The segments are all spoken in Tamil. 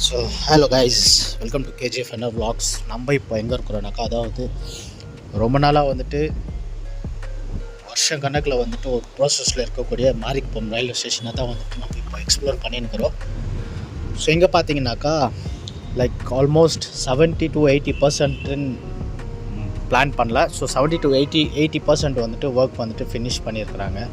So hello guys, welcome to KGF என்ன vlogs. நம்ம இப்போ எங்கே இருக்கிறோன்னாக்கா, அதாவது ரொம்ப நாளாக வந்துட்டு வருஷம் கணக்கில் வந்துட்டு ஒரு ப்ராசஸில் இருக்கக்கூடிய மாரிக்குப்பம் ரயில்வே ஸ்டேஷனை தான் வந்துட்டு நம்ம இப்போ எக்ஸ்ப்ளோர் பண்ணியிருக்கிறோம். ஸோ எங்கே பார்த்தீங்கன்னாக்கா லைக் ஆல்மோஸ்ட் 70-80% பிளான் பண்ணல. ஸோ 70-80% வந்துட்டு ஒர்க் வந்துட்டு ஃபினிஷ் பண்ணியிருக்கிறாங்க.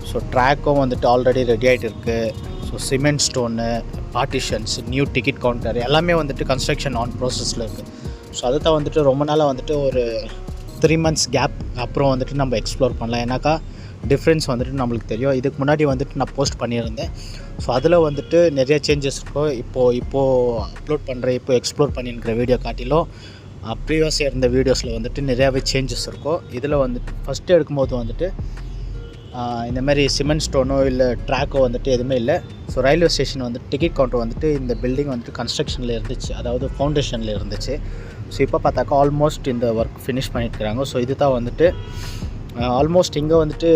ஸோ ட்ராக்கும் வந்துட்டு ஆல்ரெடி ரெடி ஆகிட்டு இருக்குது. So cement stone, partitions, new ticket counter எல்லாமே வந்துட்டு கன்ஸ்ட்ரக்ஷன் ஆன் ப்ராசஸில் இருக்குது. ஸோ அதை தான் வந்துட்டு ரொம்ப நாளாக வந்துட்டு ஒரு 3 months கேப் அப்புறம் வந்துட்டு நம்ம எக்ஸ்ப்ளோர் பண்ணலாம். ஏன்னாக்கா டிஃப்ரென்ஸ் வந்துட்டு நம்மளுக்கு தெரியும். இதுக்கு முன்னாடி வந்துட்டு நான் போஸ்ட் பண்ணியிருந்தேன். ஸோ அதில் வந்துட்டு நிறைய சேஞ்சஸ் இருக்கும். இப்போது அப்லோட் பண்ணுற இப்போ எக்ஸ்ப்ளோர் பண்ணியிருக்கிற வீடியோ காட்டிலும் ப்ரீவியஸாக இருந்த வீடியோஸில் வந்துட்டு நிறையாவே சேஞ்சஸ் இருக்கும். இதில் வந்துட்டு ஃபஸ்ட்டு எடுக்கும்போது வந்துட்டு இந்த மாதிரி சிமெண்ட் ஸ்டோனோ இல்லை ட்ராக்கோ வந்துட்டு எதுவுமே இல்லை. ஸோ ரயில்வே ஸ்டேஷன் வந்துட்டு டிக்கெட் கவுண்டர் வந்துட்டு இந்த பில்டிங் வந்துட்டு கன்ஸ்ட்ரக்ஷனில் இருந்துச்சு, அதாவது ஃபவுண்டேஷனில் இருந்துச்சு. ஸோ இப்போ பார்த்தாக்கா ஆல்மோஸ்ட் இந்த ஒர்க் ஃபினிஷ் பண்ணிட்டுருக்காங்க. ஸோ இது தான் வந்துட்டு ஆல்மோஸ்ட் இங்கே வந்துட்டு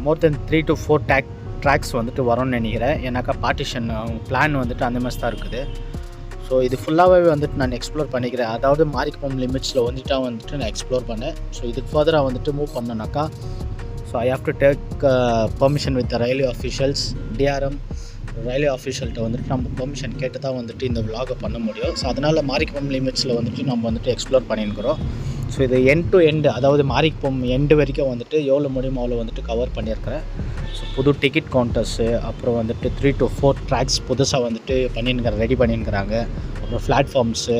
மோர் தென் 3 to 4 ட்ராக்ஸ் வந்துட்டு வரும்னு நினைக்கிறேன். ஏன்னாக்கா பார்ட்டிஷன் பிளான் வந்துட்டு அந்த மாதிரி தான் இருக்குது. ஸோ இது ஃபுல்லாகவே வந்துட்டு நான் எக்ஸ்ப்ளோர் பண்ணிக்கிறேன். அதாவது மாரிக்குப்பம் லிமிட்ஸில் வந்துட்டு நான் எக்ஸ்ப்ளோர் பண்ணேன். ஸோ இதுக்கு ஃபர்தராக வந்துட்டு மூவ் பண்ணேனாக்கா so I have to take permission with the railway officials, DRM railway அஃபிஷியல்கிட்ட வந்துட்டு நம்ம பெர்மிஷன் கேட்டு தான் வந்துட்டு இந்த விலாகை பண்ண முடியும். ஸோ அதனால் மாரிக்குப்பம் லிமிட்ஸில் வந்துட்டு நம்ம வந்துட்டு எக்ஸ்ப்ளோர் பண்ணியிருக்கிறோம். ஸோ இது எண்ட் டு எண்டு, அதாவது மாரிக்குப்பம் எண்டு வரைக்கும் வந்துட்டு எவ்வளோ முடியுமோ அவ்வளோ வந்துட்டு கவர் பண்ணியிருக்கிறேன். ஸோ புது டிக்கெட் கவுண்டர்ஸு, அப்புறம் வந்துட்டு 3 to 4 ட்ராக்ஸ் புதுசாக வந்துட்டு ரெடி பண்ணியிருக்கிறாங்க. அப்புறம் பிளாட்ஃபார்ம்ஸு,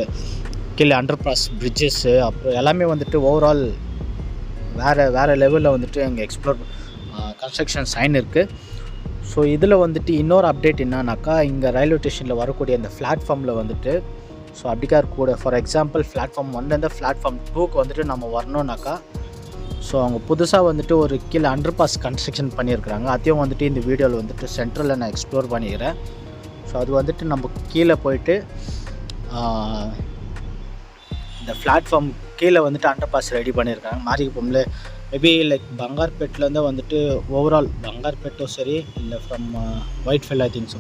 கீழே அண்டர் பாஸ் பிரிட்ஜஸ்ஸு, அப்புறம் எல்லாமே வந்துட்டு ஓவரால் வேறு லெவலில் வந்துட்டு அங்கே எக்ஸ்ப்ளோர் கன்ஸ்ட்ரக்ஷன் சைன் இருக்குது. ஸோ இதில் வந்துட்டு இன்னொரு அப்டேட் என்னன்னாக்கா, இங்கே ரயில்வே ஸ்டேஷனில் வரக்கூடிய அந்த பிளாட்ஃபார்மில் வந்துட்டு ஸோ அப்படிக்கா கூட ஃபார் எக்ஸாம்பிள் பிளாட்ஃபார்ம் 1லேருந்து பிளாட்ஃபார்ம் 2க்கு வந்துட்டு நம்ம வரணுன்னாக்கா ஸோ அவங்க புதுசாக வந்துட்டு ஒரு கீழே அண்டர் பாஸ் கன்ஸ்ட்ரக்ஷன் பண்ணியிருக்கிறாங்க. அதையும் வந்துட்டு இந்த வீடியோவில் வந்துட்டு சென்ட்ரலில் நான் எக்ஸ்ப்ளோர் பண்ணிக்கிறேன். ஸோ அது வந்துட்டு நம்ம கீழே போயிட்டு இந்த பிளாட்ஃபார்ம் கீழே வந்துட்டு அண்டர் பாஸ் ரெடி பண்ணியிருக்காங்க மாரிக்குப்பம்ல. மேபி லைக் பங்கார்பேட்லேருந்து வந்துட்டு ஓவரால் பங்கார்பேட்டும் சரி, இல்லை from Whitefield, I think so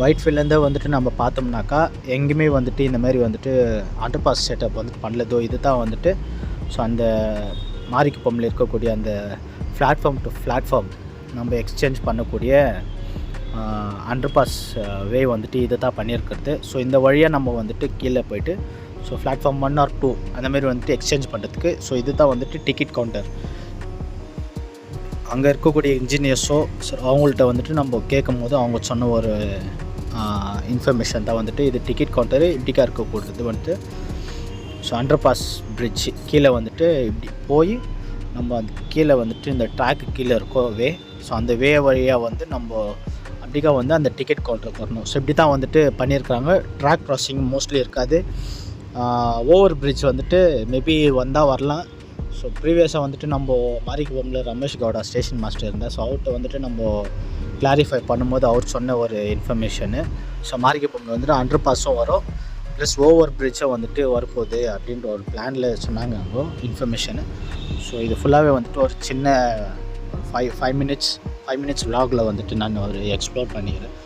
ஒயிட்ஃபீல்ட்லேருந்து வந்துட்டு நம்ம பார்த்தோம்னாக்கா எங்கேயுமே வந்துட்டு இந்த மாதிரி வந்துட்டு அண்டர் பாஸ் செட்டப் வந்துட்டு பண்ணலதோ. இது தான் வந்துட்டு ஸோ அந்த மாரிக்குப்பம்ல இருக்கக்கூடிய அந்த பிளாட்ஃபார்ம் டு பிளாட்ஃபார்ம் நம்ம எக்ஸ்சேஞ்ச் பண்ணக்கூடிய அண்டர் பாஸ் வே வந்துட்டு இதை தான் பண்ணியிருக்கிறது. ஸோ இந்த வழியாக நம்ம வந்துட்டு கீழே போயிட்டு ஸோ பிளாட்ஃபார்ம் 1 or 2 அந்தமாரி வந்துட்டு எக்ஸ்சேஞ்ச் பண்ணுறதுக்கு. ஸோ இது தான் வந்துட்டு டிக்கெட் கவுண்டர். அங்கே இருக்கக்கூடிய இன்ஜினியர்ஸோ அவங்கள்ட்ட வந்துட்டு நம்ம கேட்கும் போது அவங்க சொன்ன ஒரு இன்ஃபர்மேஷன் தான் வந்துட்டு இது டிக்கெட் கவுண்டரு இப்படிக்கா இருக்கக்கூடாது வந்துட்டு. ஸோ அண்டர் பாஸ் பிரிட்ஜ் கீழே வந்துட்டு இப்படி போய் நம்ம அந்த கீழே வந்துட்டு இந்த ட்ராக்கு கீழே இருக்கோ வே, ஸோ அந்த வே வழியாக வந்து நம்ம அப்படிக்கா வந்து அந்த டிக்கெட் கவுண்டருக்கு வரணும். ஸோ இப்படி தான் வந்துட்டு பண்ணியிருக்கிறாங்க. ட்ராக் க்ராசிங் மோஸ்ட்லி இருக்காது. ஓவர் பிரிட்ஜ் வந்துட்டு மேபி வந்தால் வரலாம். ஸோ ப்ரீவியஸாக வந்துட்டு நம்ம மாரிக்குப்பம்ல ரமேஷ் கவுடா ஸ்டேஷன் மாஸ்டர் இருந்தார். ஸோ அவர்கிட்ட வந்துட்டு நம்ம கிளாரிஃபை பண்ணும்போது அவர் சொன்ன ஒரு இன்ஃபர்மேஷனு. ஸோ மாரிக்குப்பம்ல வந்துட்டு அண்டர் பாஸும் வரும், ப்ளஸ் ஓவர் பிரிட்ஜும் வந்துட்டு வரப்போகுது அப்படின்ற ஒரு பிளானில் சொன்னாங்க அங்கே இன்ஃபர்மேஷனு. ஸோ இது ஃபுல்லாகவே வந்துட்டு ஒரு சின்ன 5 minutes vlogல வந்துட்டு நான் ஒரு எக்ஸ்ப்ளோர் பண்ணிக்கிறேன்.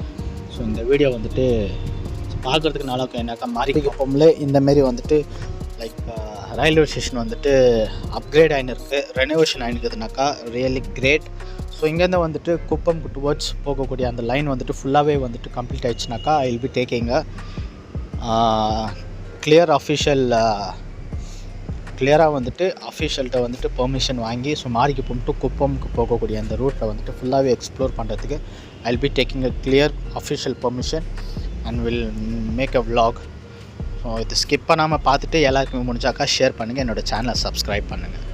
ஸோ இந்த வீடியோ வந்துட்டு பார்க்குறதுக்கு நல்லாயிருக்கும். ஏன்னாக்கா மாரிக்குப்பம்ல இந்தமாரி வந்துட்டு லைக் ரயில்வே ஸ்டேஷன் வந்துட்டு அப்கிரேட் ஆகிருக்கு, ரெனோவேஷன் ஆகிருக்குதுனாக்கா ரியலி கிரேட். ஸோ இங்கேருந்து வந்துட்டு குப்பம் டுவர்ட்ஸ் போகக்கூடிய அந்த லைன் வந்துட்டு ஃபுல்லாகவே வந்துட்டு கம்ப்ளீட் ஆகிடுச்சுனாக்கா ஐ வில் பி டேக்கிங்க கிளியராக வந்துட்டு அஃபிஷியல்கிட்ட வந்துட்டு பெர்மிஷன் வாங்கி ஸோ மாரிக்குப்பம் டு குப்பம்க்கு போகக்கூடிய அந்த ரூட்டில் வந்துட்டு ஃபுல்லாகவே எக்ஸ்ப்ளோர் பண்ணுறதுக்கு I will be taking a clear official permission and will make a vlog. So இது ஸ்கிப் பண்ணாமல் பார்த்துட்டு எல்லாருக்குமே முடிஞ்சாக்கா ஷேர் பண்ணுங்கள், என்னோடய சேனலை சப்ஸ்கிரைப் பண்ணுங்கள்.